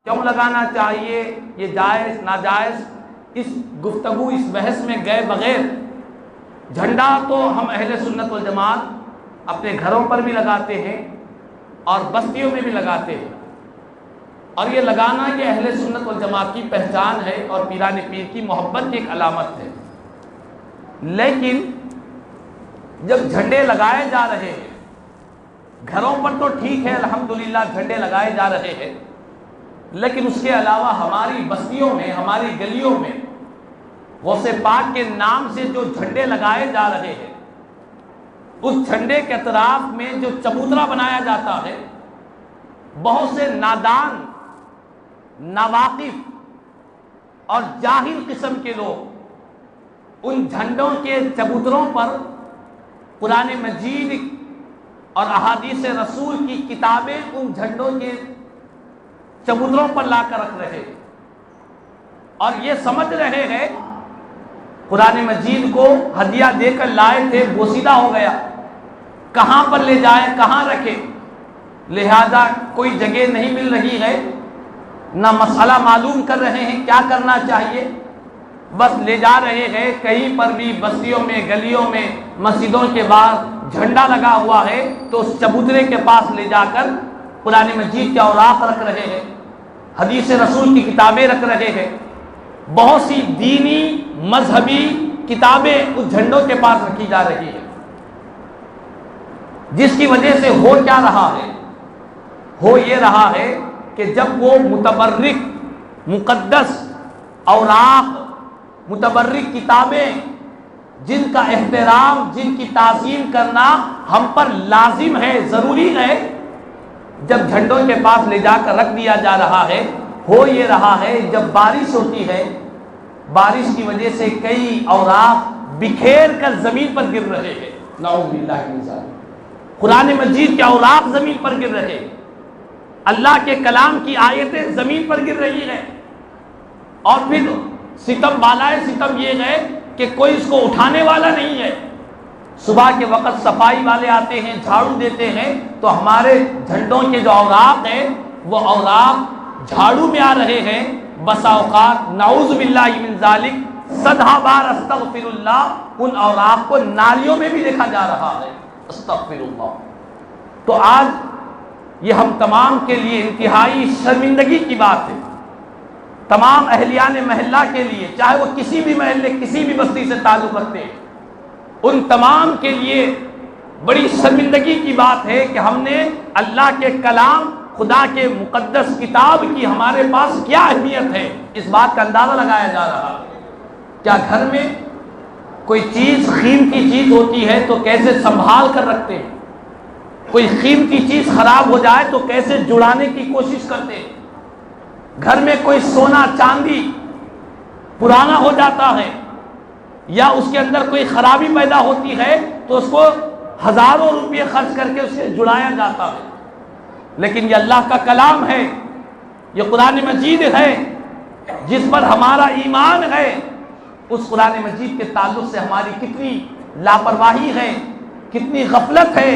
کیوں لگانا چاہیے، یہ جائز ناجائز، اس گفتگو اس بحث میں گئے بغیر جھنڈا تو ہم اہل سنت والجماعت اپنے گھروں پر بھی لگاتے ہیں اور بستیوں میں بھی لگاتے ہیں، اور یہ لگانا یہ اہل سنت والجماعت کی پہچان ہے اور پیران پیر کی محبت کی ایک علامت ہے۔ لیکن جب جھنڈے لگائے جا رہے ہیں گھروں پر تو ٹھیک ہے، الحمدللہ جھنڈے لگائے جا رہے ہیں، لیکن اس کے علاوہ ہماری بستیوں میں، ہماری گلیوں میں غوث پاک کے نام سے جو جھنڈے لگائے جا رہے ہیں، اس جھنڈے کے اطراف میں جو چبوترا بنایا جاتا ہے، بہت سے نادان، ناواقف اور جاہل قسم کے لوگ ان جھنڈوں کے چبوتروں پر قرآن مجید اور احادیث رسول کی کتابیں ان جھنڈوں کے چبوتروں پر لا کر رکھ رہے ہیں، اور یہ سمجھ رہے ہیں قرآن مجید کو ہدیہ دے کر لائے تھے، بوسیدہ ہو گیا، کہاں پر لے جائیں، کہاں رکھیں، لہذا کوئی جگہ نہیں مل رہی ہے، نہ مسئلہ معلوم کر رہے ہیں کیا کرنا چاہیے، بس لے جا رہے ہیں کہیں پر بھی بستیوں میں، گلیوں میں، مسجدوں کے باہر جھنڈا لگا ہوا ہے تو اس چبوترے کے پاس لے جا کر قرآن مجید کے اوراق رکھ رہے ہیں، حدیث رسول کی کتابیں رکھ رہے ہیں، بہت سی دینی مذہبی کتابیں اس جھنڈوں کے پاس رکھی جا رہی ہیں، جس کی وجہ سے ہو کیا رہا ہے، ہو یہ رہا ہے کہ جب وہ متبرک مقدس اوراق، متبرک کتابیں جن کا احترام، جن کی تعظیم کرنا ہم پر لازم ہے، ضروری ہے، جب جھنڈوں کے پاس لے جا کر رکھ دیا جا رہا ہے، ہو یہ رہا ہے جب بارش ہوتی ہے، بارش کی وجہ سے کئی اوراق بکھیر کر زمین پر گر رہے ہیں، نعوذ باللہ من ذالک، قرآن مجید کے اوراق زمین پر گر رہے ہیں، اللہ کے کلام کی آیتیں زمین پر گر رہی ہیں، اور پھر ستم بالائے ستم یہ ہے کہ کوئی اس کو اٹھانے والا نہیں ہے۔ صبح کے وقت صفائی والے آتے ہیں، جھاڑو دیتے ہیں، تو ہمارے جھنڈوں کے جو اوراق ہیں وہ اوراق جھاڑو میں آ رہے ہیں، بسا اوقات نعوذ باللہ من ذالک 100 بار استغفر اللہ، ان اوراق کو نالیوں میں بھی دیکھا جا رہا ہے، استغفر اللہ۔ تو آج یہ ہم تمام کے لیے انتہائی شرمندگی کی بات ہے، تمام اہلیان محلہ کے لیے، چاہے وہ کسی بھی محلے، کسی بھی بستی سے تعلق رکھتے ہیں، ان تمام کے لیے بڑی شرمندگی کی بات ہے کہ ہم نے اللہ کے کلام، خدا کے مقدس کتاب کی ہمارے پاس کیا اہمیت ہے، اس بات کا اندازہ لگایا جا رہا ہے۔ کیا گھر میں کوئی چیز قیمتی چیز ہوتی ہے تو کیسے سنبھال کر رکھتے ہیں، کوئی قیمتی چیز خراب ہو جائے تو کیسے جڑانے کی کوشش کرتے ہیں، گھر میں کوئی سونا چاندی پرانا ہو جاتا ہے یا اس کے اندر کوئی خرابی پیدا ہوتی ہے تو اس کو ہزاروں روپے خرچ کر کے اسے جڑایا جاتا ہے، لیکن یہ اللہ کا کلام ہے، یہ قرآن مجید ہے جس پر ہمارا ایمان ہے، اس قرآن مجید کے تعلق سے ہماری کتنی لاپرواہی ہے، کتنی غفلت ہے،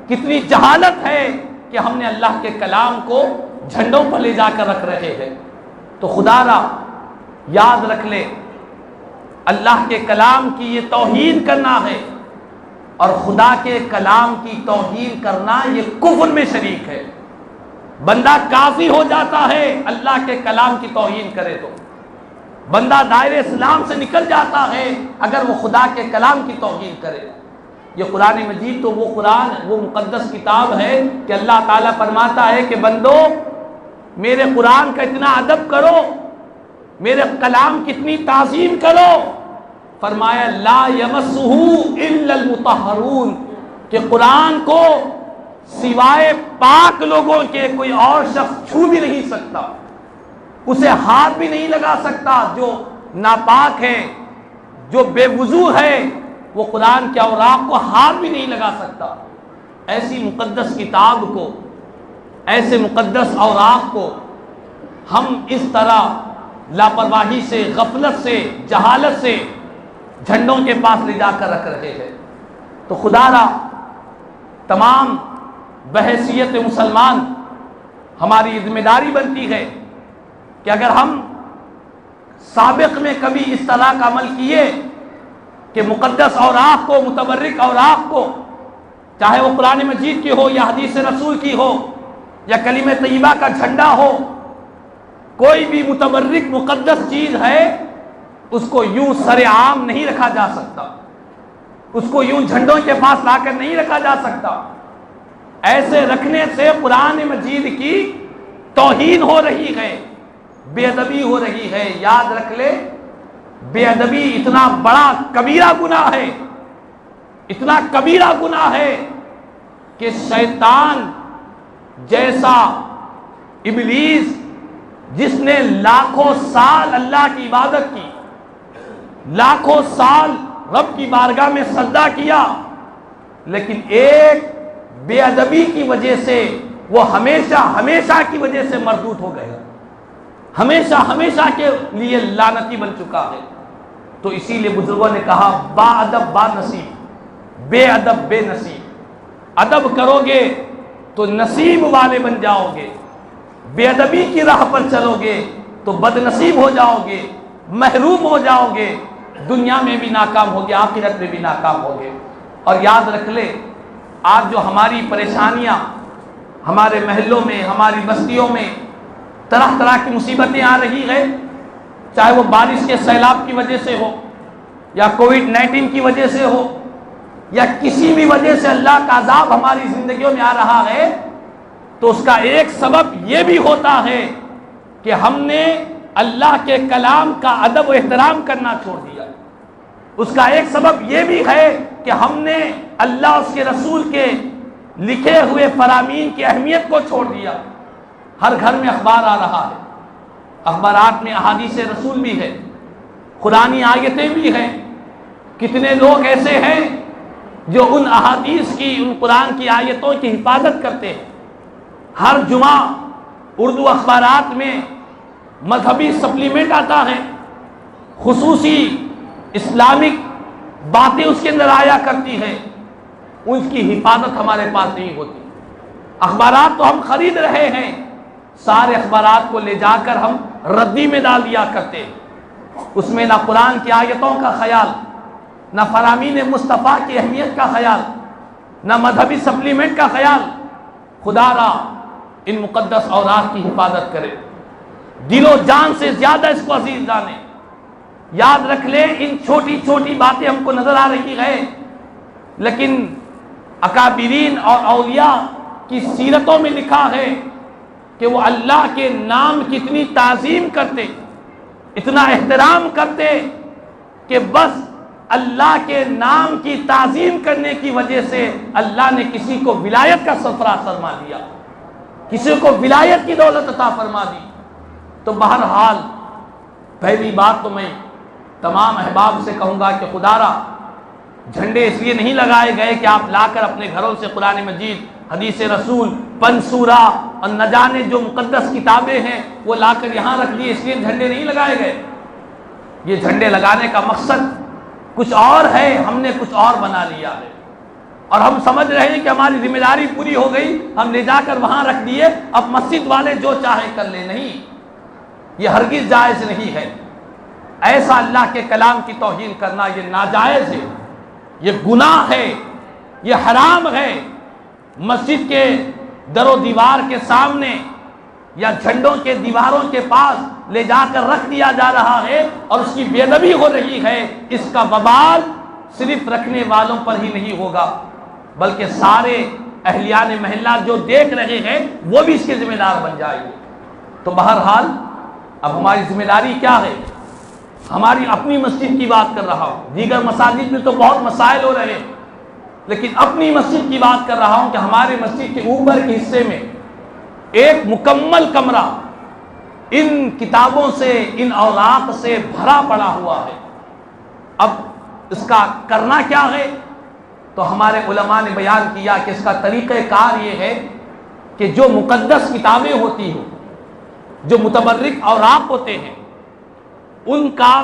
کتنی جہالت ہے کہ ہم نے اللہ کے کلام کو جھنڈوں پر لے جا کر رکھ رہے ہیں۔ تو خدا را یاد رکھ لے، اللہ کے کلام کی یہ توہین کرنا ہے، اور خدا کے کلام کی توہین کرنا یہ کفر میں شریک ہے۔ بندہ کافی ہو جاتا ہے اللہ کے کلام کی توہین کرے تو، بندہ دائرہ اسلام سے نکل جاتا ہے اگر وہ خدا کے کلام کی توہین کرے۔ یہ قرآن مجید تو وہ قرآن، وہ مقدس کتاب ہے کہ اللہ تعالیٰ فرماتا ہے کہ بندو میرے قرآن کا اتنا ادب کرو، میرے کلام کی اتنی تعظیم کرو، فرمایا لا یمسہ الا المطہرون، کہ قرآن کو سوائے پاک لوگوں کے کوئی اور شخص چھو بھی نہیں سکتا، اسے ہاتھ بھی نہیں لگا سکتا، جو ناپاک ہے، جو بے وضو ہے، وہ قرآن کے اوراق کو ہاتھ بھی نہیں لگا سکتا۔ ایسی مقدس کتاب کو، ایسے مقدس اوراق کو ہم اس طرح لاپرواہی سے، غفلت سے، جہالت سے جھنڈوں کے پاس لے جا کر رکھ رہے ہیں۔ تو خدا را تمام بحیثیت مسلمان ہماری ذمہ داری بنتی ہے کہ اگر ہم سابق میں کبھی اس طرح کا عمل کیے کہ مقدس اوراق کو، متبرک اوراق کو، چاہے وہ قرآن مجید کی ہو یا حدیث رسول کی ہو یا کلمہ طیبہ کا جھنڈا ہو، کوئی بھی متبرک مقدس چیز ہے، اس کو یوں سر عام نہیں رکھا جا سکتا، اس کو یوں جھنڈوں کے پاس لا کر نہیں رکھا جا سکتا۔ ایسے رکھنے سے قرآن مجید کی توہین ہو رہی ہے، بے ادبی ہو رہی ہے۔ یاد رکھ لے، بے ادبی اتنا بڑا کبیرہ گناہ ہے، اتنا کبیرہ گناہ ہے کہ شیطان جیسا ابلیس جس نے لاکھوں سال اللہ کی عبادت کی، لاکھوں سال رب کی بارگاہ میں سجدہ کیا، لیکن ایک بے ادبی کی وجہ سے وہ ہمیشہ ہمیشہ کی وجہ سے مردود ہو گئے، ہمیشہ ہمیشہ کے لیے لعنتی بن چکا ہے۔ تو اسی لیے بزرگوں نے کہا با ادب با نصیب، بے ادب بے نصیب۔ ادب کرو گے تو نصیب والے بن جاؤ گے، بے ادبی کی راہ پر چلو گے تو بد نصیب ہو جاؤ گے، محروم ہو جاؤ گے، دنیا میں بھی ناکام ہوگے، آخرت میں بھی ناکام ہوگے۔ اور یاد رکھ لے، آج جو ہماری پریشانیاں ہمارے محلوں میں، ہماری بستیوں میں طرح طرح کی مصیبتیں آ رہی ہیں، چاہے وہ بارش کے سیلاب کی وجہ سے ہو یا کووڈ-19 کی وجہ سے ہو یا کسی بھی وجہ سے اللہ کا عذاب ہماری زندگیوں میں آ رہا ہے، تو اس کا ایک سبب یہ بھی ہوتا ہے کہ ہم نے اللہ کے کلام کا ادب و احترام کرنا چھوڑ دیا۔ اس کا ایک سبب یہ بھی ہے کہ ہم نے اللہ اس کے رسول کے لکھے ہوئے فرامین کی اہمیت کو چھوڑ دیا۔ ہر گھر میں اخبار آ رہا ہے، اخبارات میں احادیث رسول بھی ہے، قرآنی آیتیں بھی ہیں۔ کتنے لوگ ایسے ہیں جو ان احادیث کی، ان قرآن کی آیتوں کی حفاظت کرتے ہیں۔ ہر جمعہ اردو اخبارات میں مذہبی سپلیمنٹ آتا ہے، خصوصی اسلامک باتیں اس کے اندر آیا کرتی ہیں، ان کی حفاظت ہمارے پاس نہیں ہوتی۔ اخبارات تو ہم خرید رہے ہیں، سارے اخبارات کو لے جا کر ہم ردی میں ڈال دیا کرتے ہیں۔ اس میں نہ قرآن کی آیتوں کا خیال، نہ فرامین مصطفیٰ کی اہمیت کا خیال، نہ مذہبی سپلیمنٹ کا خیال۔ خدا را ان مقدس اوراق کی حفاظت کرے، دل و جان سے زیادہ اس کو عزیز جانے۔ یاد رکھ لے، ان چھوٹی چھوٹی باتیں ہم کو نظر آ رہی ہے، لیکن اکابرین اور اولیاء کی سیرتوں میں لکھا ہے کہ وہ اللہ کے نام کی اتنی تعظیم کرتے، اتنا احترام کرتے کہ بس اللہ کے نام کی تعظیم کرنے کی وجہ سے اللہ نے کسی کو ولایت کا سفرہ فرما دیا، کسی کو ولایت کی دولت عطا فرما دی۔ تو بہرحال پہلی بات تو میں تمام احباب سے کہوں گا کہ خدا را جھنڈے اس لیے نہیں لگائے گئے کہ آپ لا کر اپنے گھروں سے قرآن مجید، حدیث رسول، پنسورہ اور نہ جانے جو مقدس کتابیں ہیں وہ لا کر یہاں رکھ دیے، اس لیے جھنڈے نہیں لگائے گئے۔ یہ جھنڈے لگانے کا مقصد کچھ اور ہے، ہم نے کچھ اور بنا لیا ہے، اور ہم سمجھ رہے ہیں کہ ہماری ذمہ داری پوری ہو گئی، ہم لے جا کر وہاں رکھ دیے، اب مسجد والے جو چاہے کر لیں۔ نہیں، یہ ہرگز جائز نہیں ہے۔ ایسا اللہ کے کلام کی توہین کرنا یہ ناجائز ہے، یہ گناہ ہے، یہ حرام ہے۔ مسجد کے در و دیوار کے سامنے یا جھنڈوں کے دیواروں کے پاس لے جا کر رکھ دیا جا رہا ہے اور اس کی بے ادبی ہو رہی ہے، اس کا وبال صرف رکھنے والوں پر ہی نہیں ہوگا بلکہ سارے اہلیان محلہ جو دیکھ رہے ہیں وہ بھی اس کے ذمہ دار بن جائیں گے۔ تو بہرحال اب ہماری ذمہ داری کیا ہے؟ ہماری اپنی مسجد کی بات کر رہا ہوں، دیگر مساجد میں تو بہت مسائل ہو رہے ہیں، لیکن اپنی مسجد کی بات کر رہا ہوں کہ ہمارے مسجد کے اوپر کے حصے میں ایک مکمل کمرہ ان کتابوں سے، ان اوراق سے بھرا پڑا ہوا ہے۔ اب اس کا کرنا کیا ہے؟ تو ہمارے علماء نے بیان کیا کہ اس کا طریقہ کار یہ ہے کہ جو مقدس کتابیں ہوتی ہیں، جو متبرک اوراق ہوتے ہیں، ان کا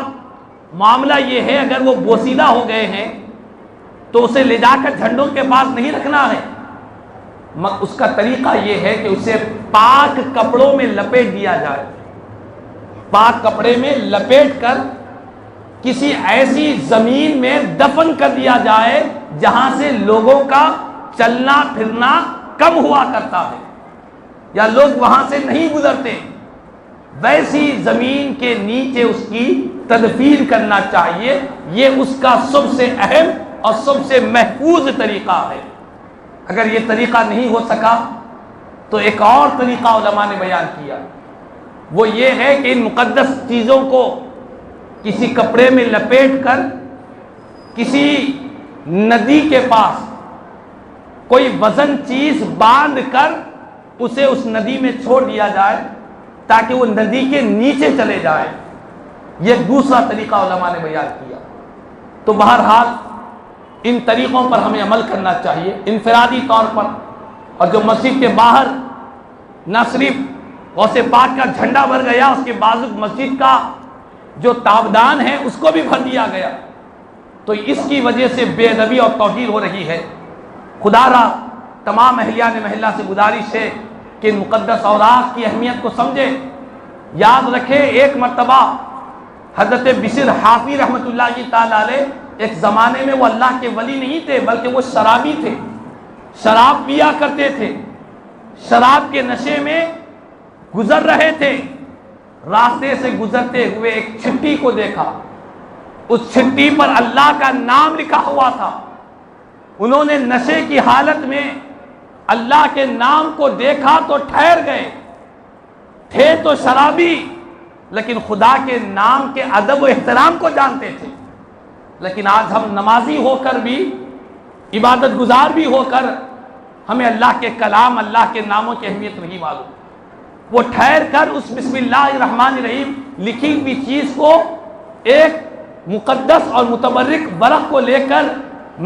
معاملہ یہ ہے اگر وہ بوسیدہ ہو گئے ہیں تو اسے لے جا کر جھنڈوں کے پاس نہیں رکھنا ہے، اس کا طریقہ یہ ہے کہ اسے پاک کپڑوں میں لپیٹ دیا جائے، پاک کپڑے میں لپیٹ کر کسی ایسی زمین میں دفن کر دیا جائے جہاں سے لوگوں کا چلنا پھرنا کم ہوا کرتا ہے یا لوگ وہاں سے نہیں گزرتے، ویسی زمین کے نیچے اس کی تدفین کرنا چاہیے۔ یہ اس کا سب سے اہم اور سب سے محفوظ طریقہ ہے۔ اگر یہ طریقہ نہیں ہو سکا تو ایک اور طریقہ علماء نے بیان کیا، وہ یہ ہے کہ ان مقدس چیزوں کو کسی کپڑے میں لپیٹ کر کسی ندی کے پاس کوئی وزن چیز باندھ کر اسے اس ندی میں چھوڑ دیا جائے تاکہ وہ ندی کے نیچے چلے جائے۔ یہ دوسرا طریقہ علماء نے بیان کیا۔ تو بہرحال ان طریقوں پر ہمیں عمل کرنا چاہیے انفرادی طور پر، اور جو مسجد کے باہر نہ صرف غوث پاک کا جھنڈا بھر گیا، اس کے بازو مسجد کا جو تابدان ہے اس کو بھی بھر دیا گیا، تو اس کی وجہ سے بے ادبی اور توہین ہو رہی ہے۔ خدا را تمام اہلیان محلہ سے گزارش ہے کہ مقدس اوراق کی اہمیت کو سمجھے، یاد رکھے۔ ایک مرتبہ حضرت بشر حافی رحمۃ اللہ تعالیٰ علیہ ایک زمانے میں وہ اللہ کے ولی نہیں تھے بلکہ وہ شرابی تھے، شراب پیا کرتے تھے، شراب کے نشے میں گزر رہے تھے۔ راستے سے گزرتے ہوئے ایک چھٹی کو دیکھا، اس چھٹی پر اللہ کا نام لکھا ہوا تھا۔ انہوں نے نشے کی حالت میں اللہ کے نام کو دیکھا تو ٹھہر گئے، تھے تو شرابی لیکن خدا کے نام کے ادب و احترام کو جانتے تھے۔ لیکن آج ہم نمازی ہو کر بھی، عبادت گزار بھی ہو کر، ہمیں اللہ کے کلام، اللہ کے ناموں کی اہمیت نہیں معلوم۔ وہ ٹھہر کر اس بسم اللہ الرحمن الرحیم لکھی ہوئی چیز کو ایک مقدس اور متبرک ورق کو لے کر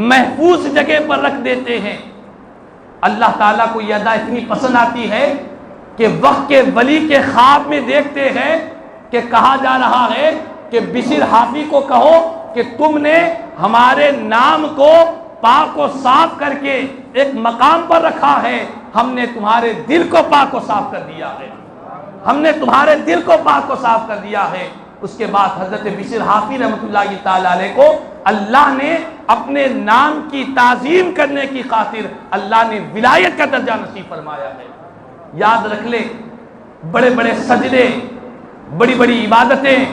محفوظ جگہ پر رکھ دیتے ہیں۔ اللہ تعالیٰ کو یہ ادا اتنی پسند آتی ہے کہ وقت کے ولی کے خواب میں دیکھتے ہیں کہ کہا جا رہا ہے کہ بشر حافی کو کہو کہ تم نے ہمارے نام کو پاک و صاف کر کے ایک مقام پر رکھا ہے، ہم نے تمہارے دل کو پاک و صاف کر دیا ہے، ہم نے تمہارے دل کو پاک و صاف کر دیا ہے۔ اس کے بعد حضرت بشر حافی رحمۃ اللہ تعالیٰ علیہ کو اللہ نے اپنے نام کی تعظیم کرنے کی خاطر اللہ نے ولایت کا درجہ نصیب فرمایا ہے۔ یاد رکھ لے، بڑے بڑے سجدے، بڑی بڑی عبادتیں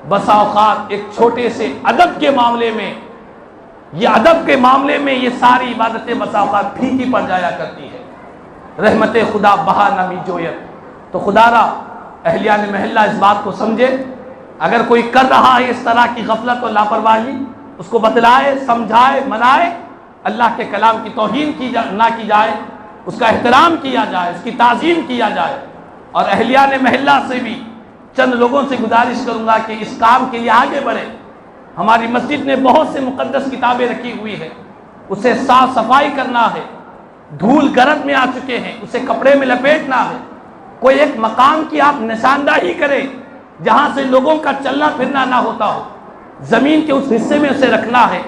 بسا اوقات ایک چھوٹے سے ادب کے معاملے میں، یہ ادب کے معاملے میں یہ ساری عبادتیں بسا اوقات پھیکی پڑ جایا کرتی ہے۔ رحمت خدا بہا نمی جویت۔ تو خدا را اہلیان محلہ اس بات کو سمجھے، اگر کوئی کر رہا ہے اس طرح کی غفلت اور لاپرواہی، اس کو بتلائے، سمجھائے، منائے، اللہ کے کلام کی توہین نہ کی جائے، اس کا احترام کیا جائے، اس کی تعظیم کیا جائے۔ اور اہلیان محلہ سے بھی چند لوگوں سے گزارش کروں گا کہ اس کام کے لیے آگے بڑھے۔ ہماری مسجد نے بہت سے مقدس کتابیں رکھی ہوئی ہیں، اسے صاف صفائی کرنا ہے، دھول گرد میں آ چکے ہیں، اسے کپڑے میں لپیٹنا ہے، کوئی ایک مقام کی آپ نشاندہی کریں جہاں سے لوگوں کا چلنا پھرنا نہ ہوتا ہو، زمین کے اس حصے میں اسے رکھنا ہے۔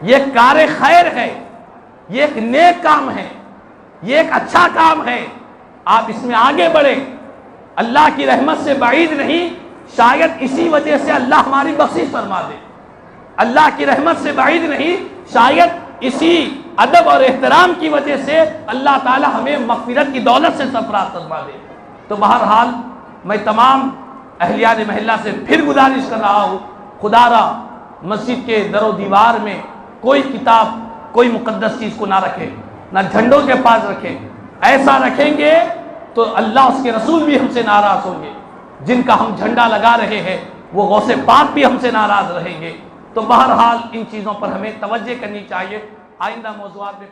یہ کار خیر ہے، یہ ایک نیک کام ہے، یہ ایک اچھا کام ہے، آپ اس میں آگے بڑھیں۔ اللہ کی رحمت سے بعید نہیں، شاید اسی وجہ سے اللہ ہماری بخشش فرما دے۔ اللہ کی رحمت سے بعید نہیں، شاید اسی ادب اور احترام کی وجہ سے اللہ تعالی ہمیں مغفرت کی دولت سے سرفراز فرما دے۔ تو بہرحال میں تمام اہلیان محلہ سے پھر گزارش کر رہا ہوں، خدا را مسجد کے در و دیوار میں کوئی کتاب، کوئی مقدس چیز کو نہ رکھے، نہ جھنڈوں کے پاس رکھے۔ ایسا رکھیں گے تو اللہ اس کے رسول بھی ہم سے ناراض ہوں گے، جن کا ہم جھنڈا لگا رہے ہیں وہ غوث پاک بھی ہم سے ناراض رہیں گے۔ تو بہرحال ان چیزوں پر ہمیں توجہ کرنی چاہیے۔ آئندہ موضوعات میں